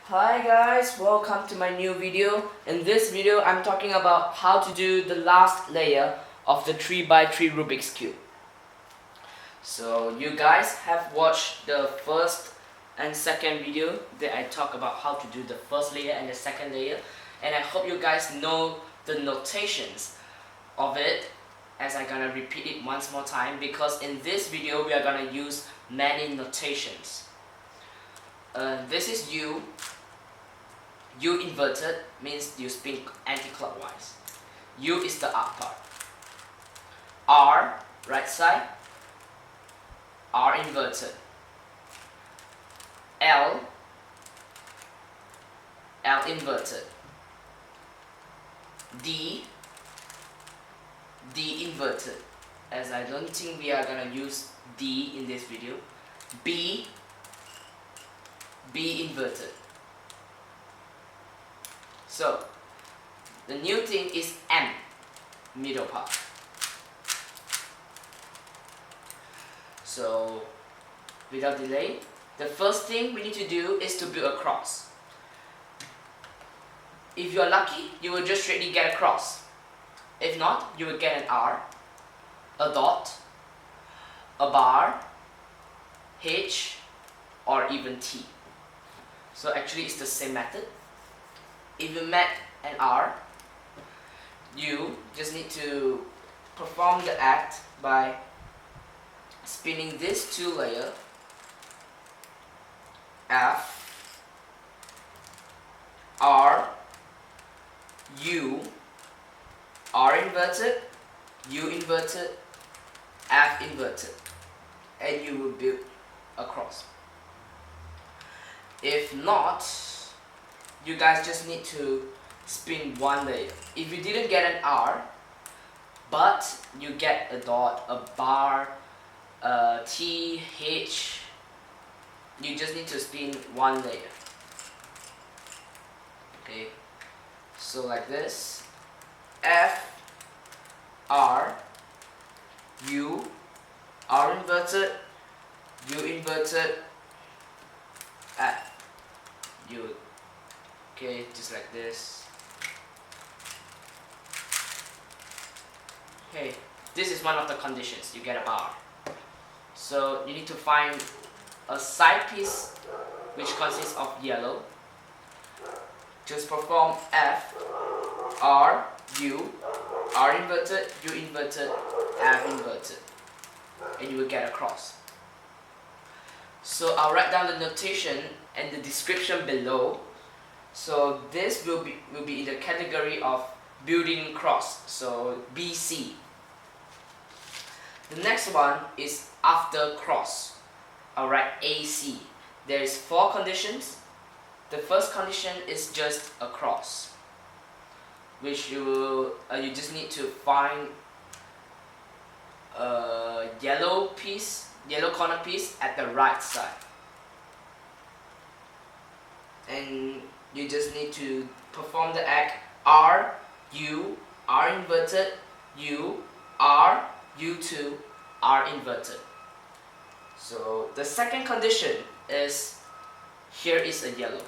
Hi guys, welcome to my new video. In this video, I'm talking about how to do the last layer of the 3x3 Rubik's Cube. So you guys have watched the first and second video that I talk about how to do the first layer and the second layer, and I hope you guys know the notations of it, as I'm gonna repeat it once more time, because in this video we are gonna use many notations. This is U inverted means you spin anti-clockwise. U is the up part. R, right side. R inverted. L inverted. D inverted, as I don't think we are gonna use D in this video. B inverted. So the new thing is M, middle part. So without delay, the first thing we need to do is to build a cross. If you are lucky, you will just straightly get a cross. If not, you will get an R, a dot, a bar, H, or even T. So actually it's the same method. If you met an R, you just need to perform the act by spinning this two layer, F, R, U, R inverted, U inverted, F inverted, and you will build a cross. If not, you guys just need to spin one layer. If you didn't get an R, but you get a dot, a bar, a T, H, you just need to spin one layer. Okay, so like this, F, R, U, R inverted, U inverted, F, U. Okay, just like this. Okay, this is one of the conditions, you get a bar. So you need to find a side piece which consists of yellow. Just perform F, R, U, R inverted, U inverted, F inverted, and you will get a cross. So I'll write down the notation and the description below. So this will be in the category of building cross, so BC. The next one is after cross. I'll write AC. There is 4 conditions. The first condition is just a cross, which you just need to find a yellow corner piece at the right side, and you just need to perform the act R, U, R inverted, U, R, U2, R inverted. So the second condition is, here is a yellow.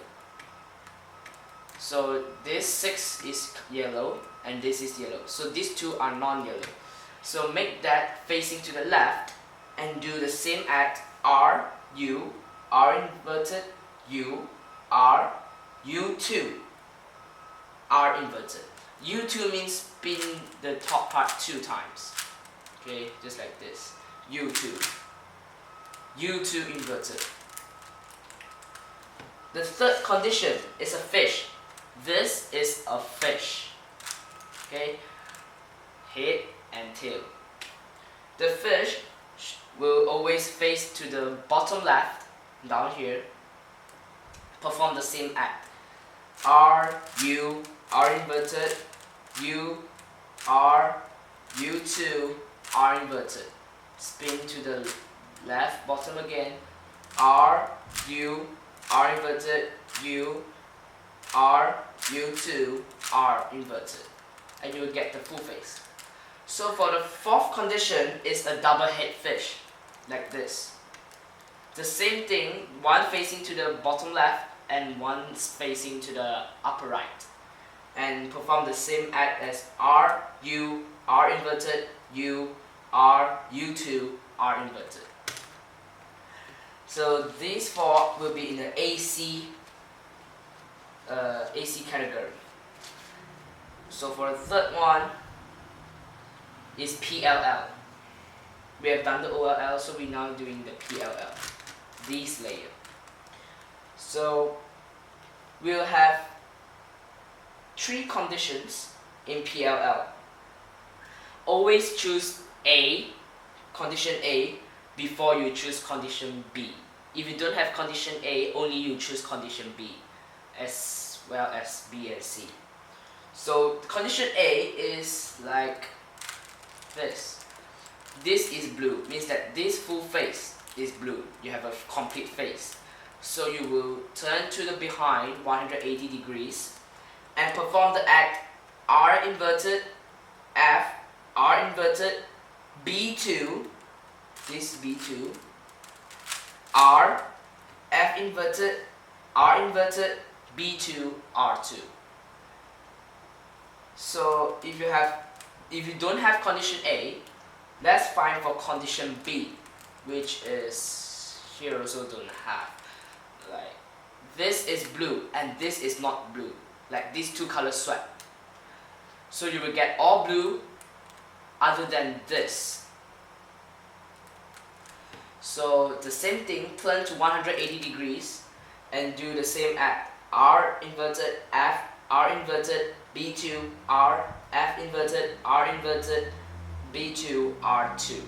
So this 6 is yellow and this is yellow. So these two are non-yellow. So make that facing to the left and do the same act R, U, R inverted, U, R, U2, R inverted. U2 means spin the top part 2 times. Okay, just like this. U2. U2 inverted. The third condition is a fish. This is a fish. Okay, head and tail. The fish will always face to the bottom left, down here. Perform the same act. R, U, R inverted, U, R, U2, R inverted. Spin to the left, bottom again. R, U, R inverted, U, R, U2, R inverted. And you will get the full face. So for the fourth condition is a double head fish, like this. The same thing, one facing to the bottom left, and one facing to the upper right, and perform the same act as R, U, R inverted, U, R, U2, R inverted. So these four will be in the AC category. So for the third one is PLL. We have done the OLL, so we're now doing the PLL, these layer. So we'll have 3 conditions in PLL. Always choose condition A, before you choose condition B. If you don't have condition A, only you choose condition B, as well as B and C. So condition A is like this. This is blue, means that this full face is blue. You have a complete face. So you will turn to the behind 180 degrees and perform the act R inverted, F, R inverted, B2, this B2, R, F inverted, R inverted, B2, R2. So if you don't have condition A, that's fine for condition B, which is here also don't have. Like this is blue and this is not blue. Like these two colors swap. So you will get all blue other than this. So the same thing, turn to 180 degrees and do the same act. R inverted, F, R inverted, B2, R, F inverted, R inverted, B2, R2.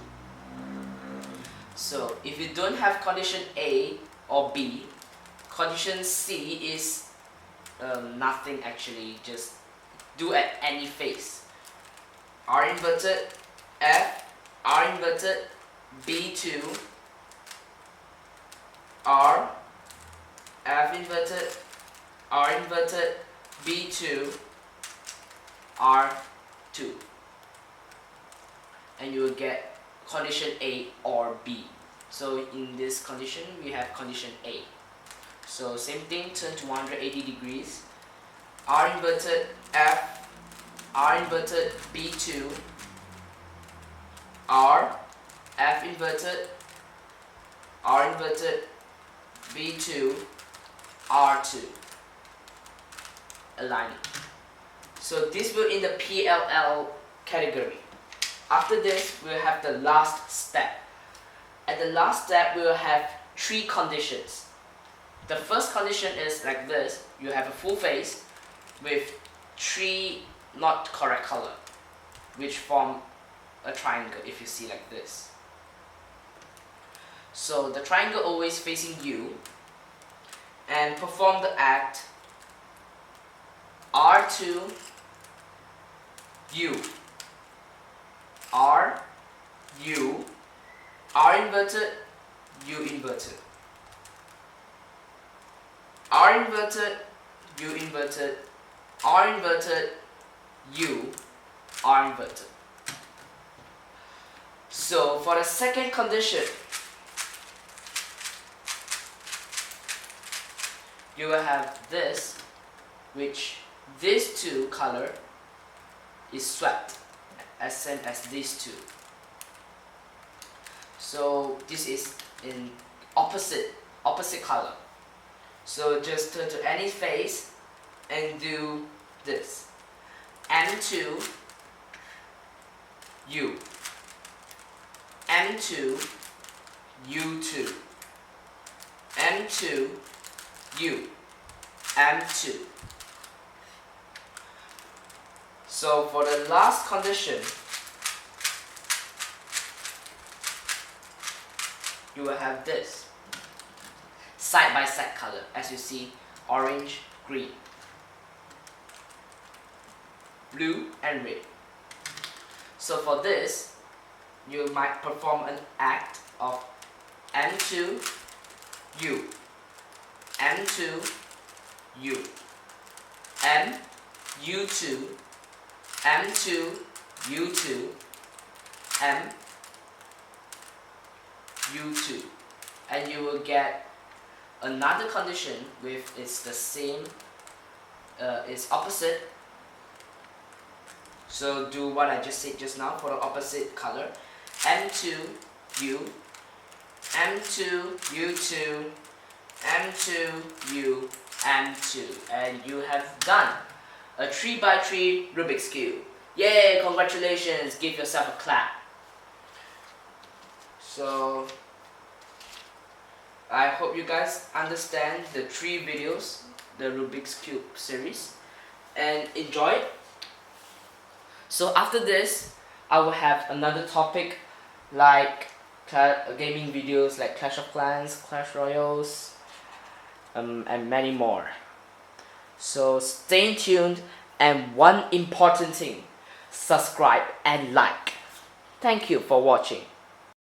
So if you don't have condition A or B, condition C is nothing actually, just do at any face. R inverted, F, R inverted, B2, R, F inverted, R inverted, B2, R2. And you will get condition A or B. So in this condition, we have condition A. So same thing, turn to 180 degrees. R inverted, F, R inverted, B2, R, F inverted, R inverted, B2, R2. Aligning. So this will in the PLL category. After this, we'll have the last step. At the last step, we will have 3 conditions. The first condition is like this. You have a full face with 3 not correct color, which form a triangle if you see like this. So the triangle always facing you, and perform the act R2, U, R, U, R inverted, U inverted, R inverted, U inverted, R inverted, U, R inverted. So for the second condition, you will have this, which these 2 color is swapped as same as these 2. So this is in opposite color. So just turn to any face and do this. M2, U, M2, U2, M2, U, M2. So for the last condition, you will have this side by side color, as you see, orange, green, blue and red. So for this, you might perform an act of M2, U, M2, U, M, U2, M2, U2, M, U2, and you will get another condition with it's the same, it's opposite. So do what I just said just now for the opposite color. M2, U, M2, U2, M2, U, M2, and you have done a 3x3 Rubik's Cube. Yay, congratulations, give yourself a clap. So I hope you guys understand the 3 videos, the Rubik's Cube series, and enjoy it. So after this, I will have another topic like gaming videos like Clash of Clans, Clash Royales, and many more. So stay tuned, and one important thing, subscribe and like. Thank you for watching.